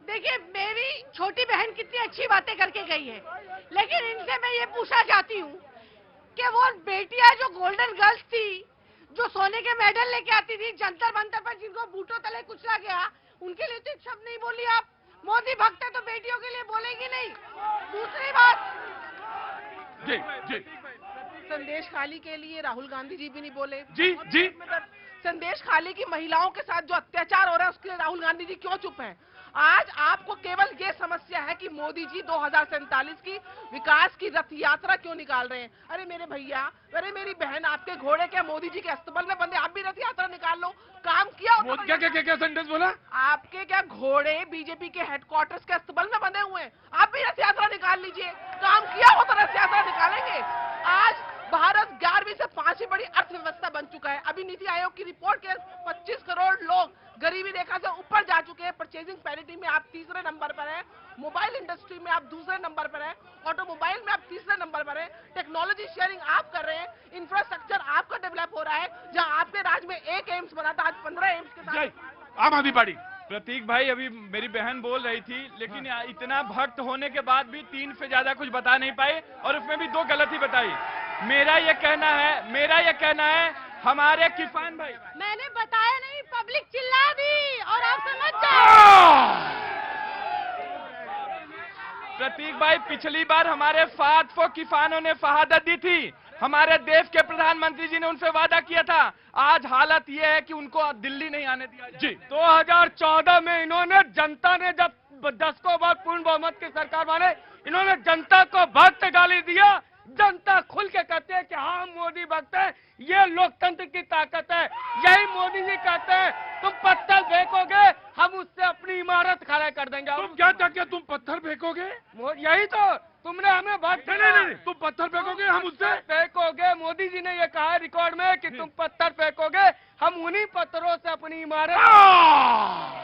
Speaker 7: देखिए मेरी छोटी बहन कितनी अच्छी बातें करके गई है, लेकिन इनसे मैं ये पूछना चाहती हूँ कि वो बेटियां जो गोल्डन गर्ल्स थी, जो सोने के मेडल लेके आती थी जंतर मंतर पर, जिनको बूटों तले कुचला गया, उनके लिए तो एक शब्द नहीं बोली आप। मोदी भक्त है तो बेटियों के लिए बोलेगी नहीं। दूसरी बात
Speaker 2: जी जी,
Speaker 1: संदेश खाली के लिए राहुल गांधी जी भी नहीं बोले
Speaker 2: जी जी।
Speaker 1: संदेश खाली की महिलाओं के साथ जो अत्याचार हो रहा है उसके लिए राहुल गांधी जी क्यों चुप हैं? आज आपको केवल ये समस्या है कि मोदी जी 2047 की विकास की रथ यात्रा क्यों निकाल रहे हैं? अरे मेरे भैया, अरे मेरी बहन, आपके घोड़े क्या मोदी जी के अस्तबल में बंधे? आप भी रथ यात्रा निकाल लो, काम किया होता।
Speaker 2: क्या सेंटेंस बोला?
Speaker 1: आपके क्या घोड़े बीजेपी के हेडक्वार्टर्स के अस्तबल में बंधे हुए हैं? आप भी रथ यात्रा निकाल लीजिए, काम किया हो तो रथ यात्रा निकालेंगे। आज भारत 11वीं से 5वीं बड़ी अर्थव्यवस्था बन चुका है। अभी नीति आयोग की रिपोर्ट के 25 करोड़ लोग गरीबी रेखा से ऊपर जा चुके हैं। परचेजिंग पैरिटी में आप तीसरे नंबर पर हैं, मोबाइल इंडस्ट्री में आप दूसरे नंबर पर हैं, ऑटोमोबाइल में आप तीसरे नंबर पर हैं, टेक्नोलॉजी शेयरिंग आप कर रहे हैं, इंफ्रास्ट्रक्चर आपका डेवलप हो रहा है। जहां आपके राज्य में 1 एम्स बना था, आज 15 एम्स के साथ।
Speaker 2: आम आदमी पार्टी
Speaker 3: प्रतीक भाई, अभी मेरी बहन बोल रही थी, लेकिन इतना भक्त होने के बाद भी 3 से ज्यादा कुछ बता नहीं पाए, और उसमें भी 2 गलती बताई। मेरा ये कहना है हमारे किसान भाई,
Speaker 7: मैंने बताया नहीं, पब्लिक चिल्ला दी और आप समझ जाओ।
Speaker 3: प्रतीक भाई, पिछली बार हमारे फात को किसानों ने शहादत दी थी, हमारे देश के प्रधानमंत्री जी ने उनसे वादा किया था। आज हालत ये है कि उनको दिल्ली नहीं आने दिया जी। 2014 में इन्होंने, जनता ने जब 10 को बाद पूर्ण बहुमत की सरकार माने, इन्होंने जनता को भक्त गाली दिया। जनता खुल के कहते हैं कि हाँ मोदी भक्त है, ये लोकतंत्र की ताकत है। यही मोदी जी कहते हैं तुम पत्थर फेंकोगे, हम उससे अपनी इमारत खड़ा कर देंगे।
Speaker 2: तुम क्या चाहते? तुम पत्थर फेंकोगे?
Speaker 3: यही तो तुमने हमें भक्त,
Speaker 2: नहीं, तुम पत्थर फेंकोगे, हम उससे
Speaker 3: फेंकोगे। मोदी जी ने ये कहा है रिकॉर्ड में कि तुम पत्थर फेंकोगे, हम उन्हीं पत्थरों से अपनी इमारत